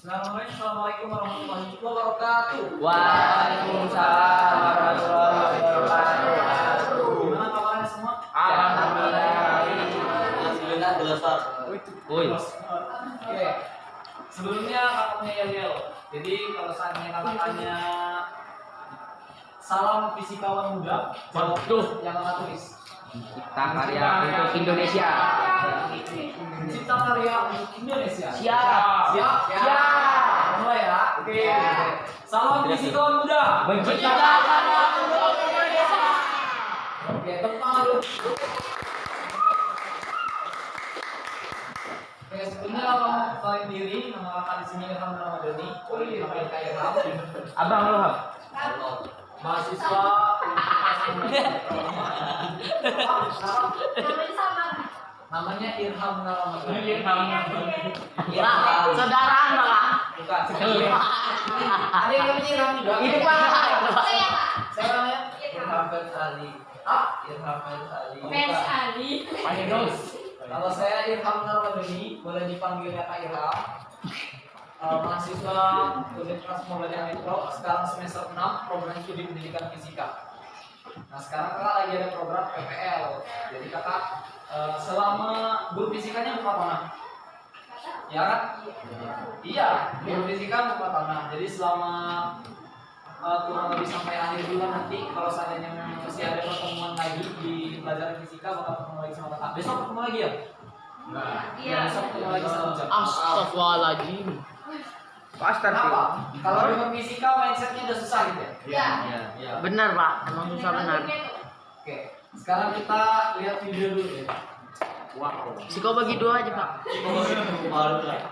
Assalamualaikum warahmatullahi wabarakatuh. Waalaikumsalam warahmatullahi wabarakatuh. Gimana kabarnya semua? Alhamdulillah. Alhamdulillah belajar. Woi. Oke. Sebelumnya kakaknya Yel. Jadi kalau seandainya kakak tanya salam fisikawan muda, jawab Waduh. yang kakak tulis. Cipta karya untuk Indonesia. Cipta karya untuk Indonesia. Siap. Siap. Mulai ya. Oke. Salam fisikawan muda. Mencipta karya untuk Indonesia. Oke, tepuk tangan dulu. Oke, sebelumnya kamu kenalin diri, nama kakak di sini Ilham Ramadhani. Namanya Kak Ilham. Abang lu, Hap. Mahasiswa namanya Ilham Ramadhani. Saudara Bang. Bukan. Ada yang namanya Ilham juga. Ini Pak. Saya namanya Ilham Ali. Ilham Ali. Panggil terus. Kalau saya Ilham Ramadhani, boleh dipanggilnya Kak Ilham. Mahasiswa Universitas Muhammadiyah Metro, sekarang semester 6, program studi pendidikan fisika. Nah, sekarang kakak lagi ada program PPL. Jadi kakak selama guru fisikanya buka tanah. Ya kan? Iya, guru fisika buka tanah. Jadi selama kurang lebih sampai akhir bulan nanti, kalau seandainya memang masih ada pertemuan lagi di pelajaran fisika, bakal ketemu lagi sama kakak. Besok ketemu lagi ya? Iya. Besok ketemu lagi 1 jam. Astagfirullahaladzim. Kenapa? Kalau dengan fisika mindsetnya udah susah gitu ya? Iya. Benar Pak, emang susah benar. Oke, sekarang kita lihat video dulu ya. Wow. Siko bagi 2 aja Pak. Baru lah.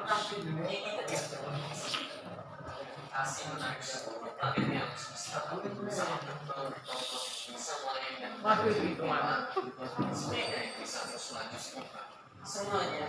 Waduh itu mana? Semuanya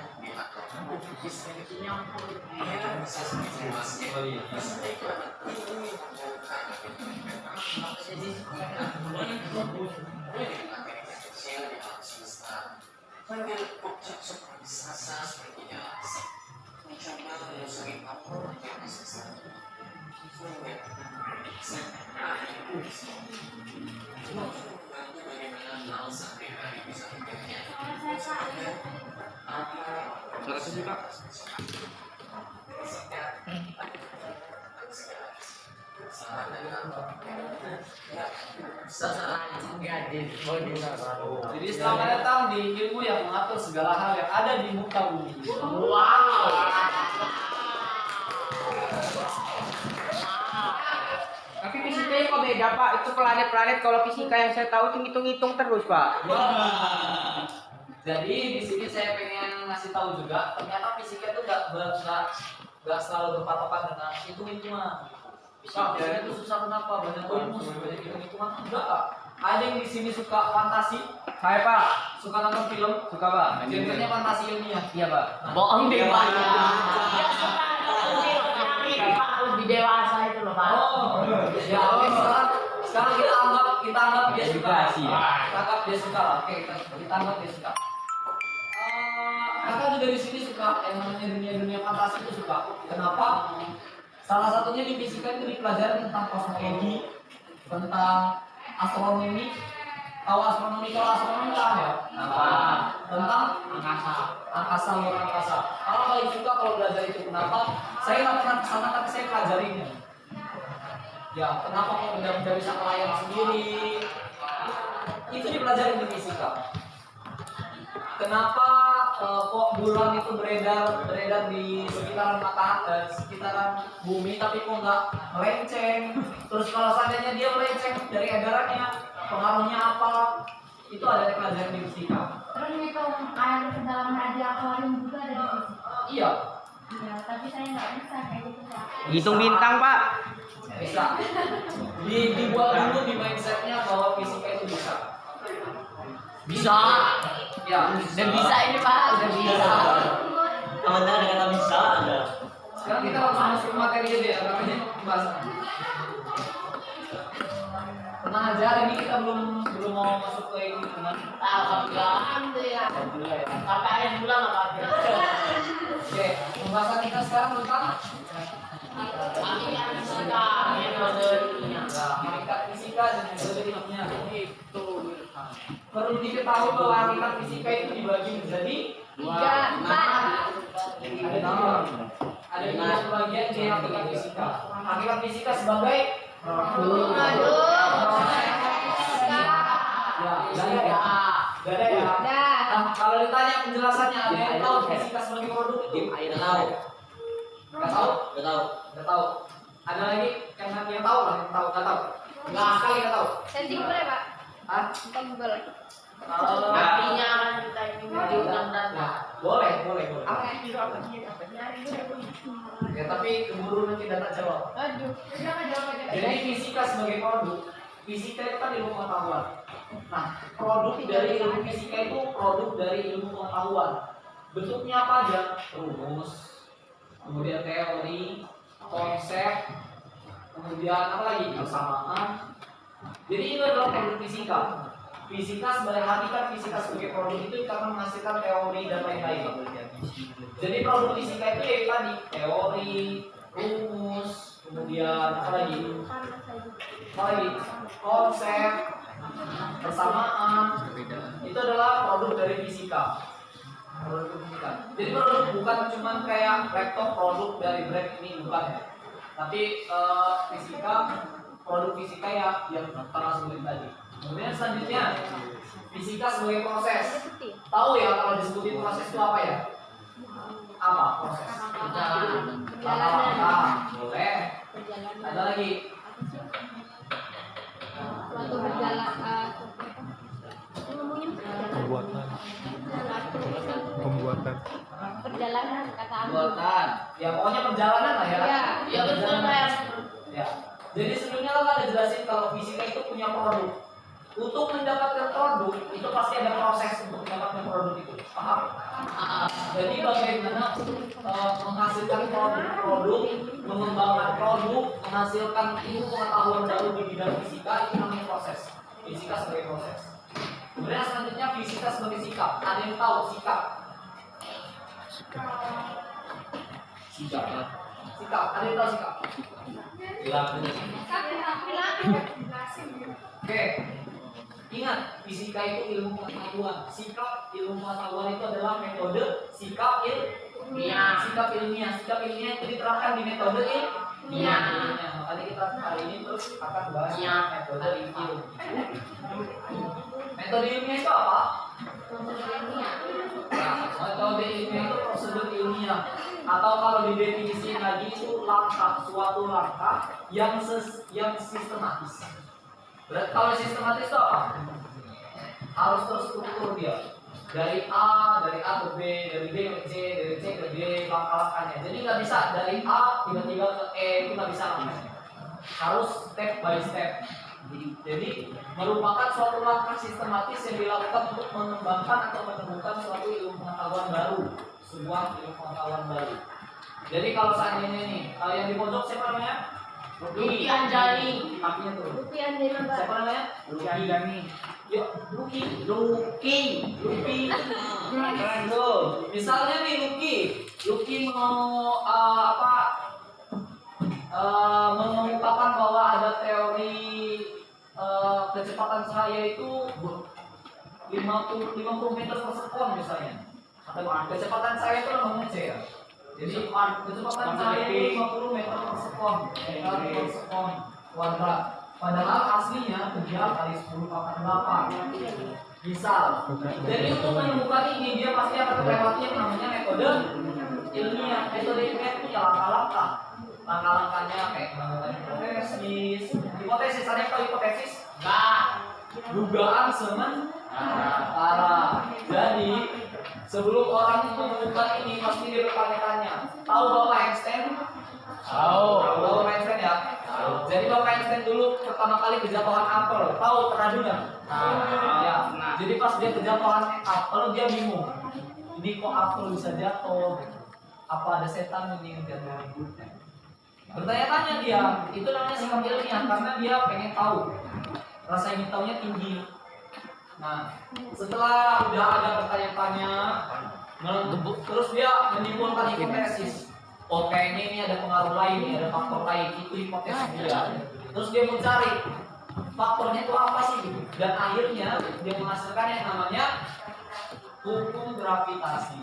Salah juga. Jadi selamat datang di ilmu yang mengatur segala hal yang ada di muka bumi. Wow. Tapi fisikanya kok beda Pak? Itu planet-planet, kalau fisika yang saya tahu itu ngitung-ngitung terus Pak. Jadi di sini saya pengen ngasih tahu juga, ternyata fisika itu nggak selalu berpatokan dengan hitung-hitungan. Fisika itu susah kenapa? Banyak rumus, banyak hitung-hitungan. Enggak. Ada yang di sini suka fantasi. Hai Pak. Suka nonton film. Suka Pak. Genrenya fantasi ilmiah. Iya Pak. Bohong deh Pak. Lebih dewasa itu loh Pak. Oh, ya oke, sekarang kita anggap dia suka. Edukasi, ya. Kita anggap dia suka lah. Oke, kita anggap dia suka. Kakak juga di sini suka yang namanya dunia fantasi itu suka. Kenapa? Salah satunya di fisika itu dipelajari tentang kosmologi, tentang astronomi. Tahu astronomi? Kalau astronomi tahu ya? Tentang angkasa, luar angkasa. Kalau paling suka kalau belajar itu, kenapa? Saya nggak pernah kesana tapi saya pelajarinya. Ya, kenapa kok benda-benda bisa melayang sendiri? Itu dipelajari di fisika. Kenapa kok bulan itu beredar di sekitaran sekitaran bumi, tapi kok nggak melenceng? Terus kalau seandainya dia melenceng dari edarannya, pengaruhnya apa? Itu ada pelajaran di fisika. Terus ngitung air kedalaman di akuarium juga ada di fisika. Iya, Iya, tapi saya nggak bisa kayak gitu Pak. Hitung bintang Pak. bisa. Dibuat dulu di mindsetnya bahwa fisika itu bisa. Bisa. Ya, Dan bisa ini Pak, udah bisa. Anda ada kata bisa ada. sekarang kita langsung masuk ke materi aja ya, namanya pembahasan. Tenang aja, hari ini kita belum mau masuk ke ini dengan Alhamdulillah. Alhamdulillah ya. Sampai akhir bulan apa? Oke, Pembahasan kita sekarang tentang hakikat fisika dan metode ilmiah. Perlu diketahui bahwa hakikat fisika itu dibagi menjadi ada tiga bagian di hakikat fisika. Hakikat fisika sebagai produk. Gak ada ya. Nah, kalau ditanya penjelasannya ada yang tahu fisika sebagai produk? Air tahu. Gak tahu? Gak tahu. Gak tahu. Ada lagi yang tahu lah, yang tahu, gak tahu. Nggak sekali gak tahu. Searching boleh pak? Hah? Kita Google. Artinya kan kita ini menunjukkan data. Boleh. Apa yang biru apa dia? Ya tapi keburu nanti data jawab. Aduh. Jadi fisika sebagai produk, fisika itu kan ilmu pengetahuan. Nah, produk dari ilmu fisika itu produk dari ilmu pengetahuan. Bentuknya apa aja? Rumus, kemudian teori, konsep, kemudian apa lagi? Persamaan. Jadi itu adalah produk fisika. Fisika sebagai hakikat fisika sebagai produk itu karena menghasilkan teori dan lain-lain. Jadi produk fisika itu ya tadi teori, rumus, kemudian apa lagi? Konsep, persamaan. Itu adalah produk dari fisika. Produk fisika. Jadi produk bukan cuma kayak laptop produk dari brand ini, bukan ya. Tapi produk fisika ya yang pernah sebutin tadi. Kemudian selanjutnya fisika sebagai proses. Tahu ya kalau disebutin proses itu apa ya? Apa proses? Langkah-langkah. Boleh. Ada lagi. Waktu berjalan Pembuatan. perjalanan kata aku. Buatan. Ya pokoknya perjalanan lah ya. Ya, betul Mas. Ya. Jadi sebelumnya lo ada jelasin kalau fisika itu punya produk. Untuk mendapatkan produk itu pasti ada proses untuk mendapatkan produk itu. Paham? Jadi bagaimana menghasilkan produk, mengembangkan produk, menghasilkan ilmu pengetahuan baru di bidang fisika itu namanya proses. Fisika sebagai proses. Kemudian selanjutnya fisika sebagai sikap. Ada yang tahu sikap? Sikap. Ada yang tahu sikap? Oke. Ingat, fisika itu ilmu pengetahuan. Sikap ilmu pengetahuan itu adalah metode sikap ilmiah. Sikap ilmiah itu diterapkan di metode ilmiah. Makanya kita hari ini terus akan bahas metode ilmiah. Metode ilmiah itu apa? Nah, metode ilmiah itu prosedur ilmiah. Atau kalau didefinisikan lagi itu langkah, suatu langkah yang sistematis. Kalau sistematis itu apa? Harus terstruktur dia. Dari A ke B, dari B ke C, dari C ke D, langkah-langkahnya. Jadi nggak bisa dari A tiba-tiba ke E, itu nggak bisa langkahnya. Harus step by step. Jadi merupakan suatu langkah sistematis yang dilakukan untuk mengembangkan atau menemukan suatu ilmu pengetahuan baru, sebuah ilmu pengetahuan baru. Jadi kalau seandainya nih, yang di pojok siapa namanya? Luki Anjani. Kakinya tuh. Lupi Anjani mbak. Siapa namanya? Luki Anjani. Yuk, Luki. Keren tuh. Misalnya nih Luki mau mengungkapkan bahwa ada teori kecepatan cahaya itu 50 meter per sekon misalnya. Atau kecepatan cahaya itu namanya C ya. Jadi kecepatan cahaya itu 50 meter per sekon kuadrat. Padahal aslinya 3 kali 10 pangkat 8. Misal. Jadi untuk menemukan ini dia pasti akan melewati yang namanya metode ilmiah. Metode ilmiah itu ya langkah-langkah. Langkah-langkahnya kayak menggunakan hipotesis. Ada yang tahu hipotesis? Enggak. Dugaan sementara. Jadi sebelum orang itu menemukan ini pasti dia bertanya-tanya. Tahu Bapak Einstein? Tahu Bapak Einstein ya? Tahu. Jadi Bapak Einstein dulu pertama kali kejatuhan apel. Tahu pernah dengar? Ya. Jadi pas dia kejatuhan apel dia bingung. Ini kok apel bisa jatuh? Apa ada setan yang jatuh? Bertanya-tanya dia. Itu namanya sikap ilmiah karena dia pengen tahu. Rasa ingin tahunya tinggi. Nah, setelah udah ada bertanya-tanya, terus dia menyimpulkan melakukan hipotesis. Oh kayaknya ini ada pengaruh lain, nih, ada faktor lain, itu hipotesis dia. Terus dia mencari faktornya itu apa sih? Dan akhirnya dia menghasilkan yang namanya hukum gravitasi.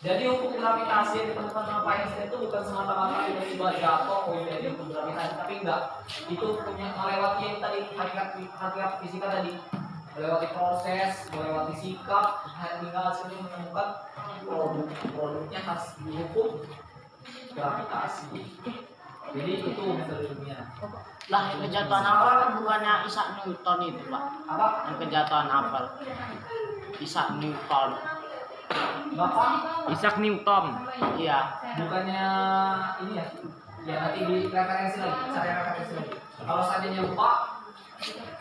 Jadi hukum gravitasi yang ditemukan sama Einstein itu bukan semata-mata tiba-tiba jatuh jadi hukum gravitasi, tapi enggak. Itu punya melewati yang tadi hakikat fisika tadi, melewati proses, melewati sikap, hingga hasilnya menemukan produknya khas hukum gravitasi. Jadi itu metodenya. Lah kejatuhan apel kan bukannya Isaac Newton itu Pak? Apa? Yang kejatuhan apel. Isaac Newton. Bapak? Isaac Newton. Iya. Bukannya ini ya? Ya nanti di referensi lagi, cari referensi lagi. Kalau seandainya lupa,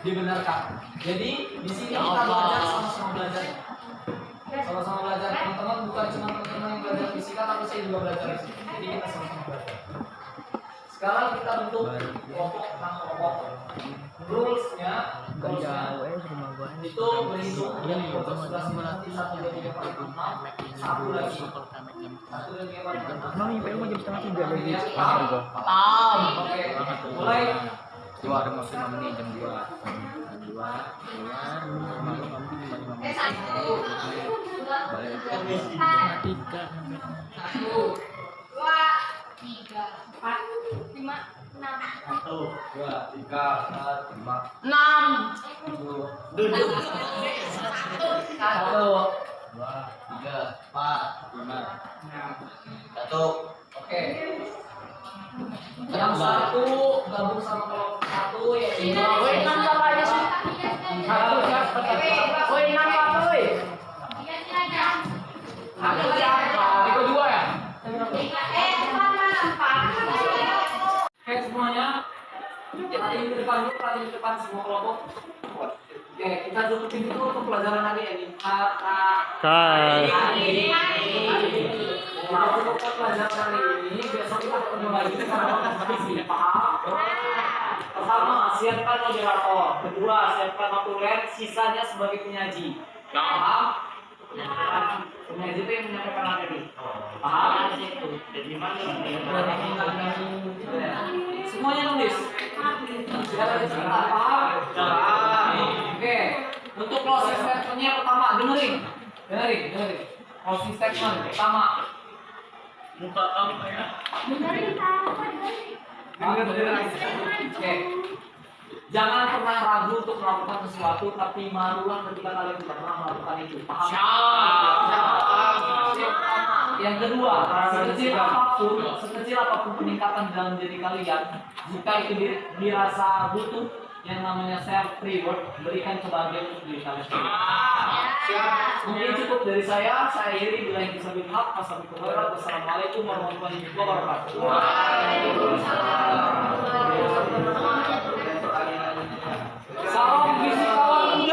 dibenarkan. Jadi di sini kita belajar sama-sama belajar. Sama-sama belajar. Teman-teman bukan cuma teman-teman yang belajar fisika, tapi saya juga belajar di sini. Jadi kita sama-sama belajar. Sekarang kita bentuk kelompok tentang kelompok. Rulesnya itu berhitung dari kelompok 11 nanti 1, 2, 3, 4, 5, 6, 1 lagi. 1, 2, 3, 4, 5, 6. Emang IPU mau jam setengah 3 lagi. Paham. Oke, mulai. Dua ada waktu 5 menit jam 2. Jam 2 keluar, malu nanti 5 menit. Balik jam 3. 1, 2, 3, 4, 5, 6. 1, 2, 3, 4, 5, 6. 7, Duduk. 1, 2, 3, 4, 5, 1. Oke. Yang satu gabung sama kelompok satu ya. Woi, 6 siapa aja sih? Woi, 6 apa woi? Aku siapa? Itu 2 ya? Oke semuanya. Perhatiin di depan dulu, perhatiin di depan semua kelompok. Oke, kita tutupin itu untuk pelajaran hari ini. Untuk pelajaran hari ini, besok kita ketemu lagi karena masih paham. Pertama, siapkan moderator. Kedua, siapkan notulen. Sisanya sebagai penyaji. Paham? Penyaji itu yang menyampaikan materi. Paham? Jadi mana? Semuanya nulis. Siapa yang sebentar paham? Oke. Untuk closing statement-nya pertama, dengerin. Closing statement pertama. Muka apa ya? Oke. Jangan pernah ragu untuk melakukan sesuatu, tapi malulah ketika kalian tidak pernah melakukan itu. Paham? Yang kedua, sekecil apapun peningkatan dalam diri kalian, jika itu dirasa butuh, yang namanya self reward, berikan kebahagiaan untuk diri kalian sendiri. Mungkin cukup dari saya akhiri bila yang bisa bilhaq. Wassalamualaikum warahmatullahi wabarakatuh. Salam fisikawan.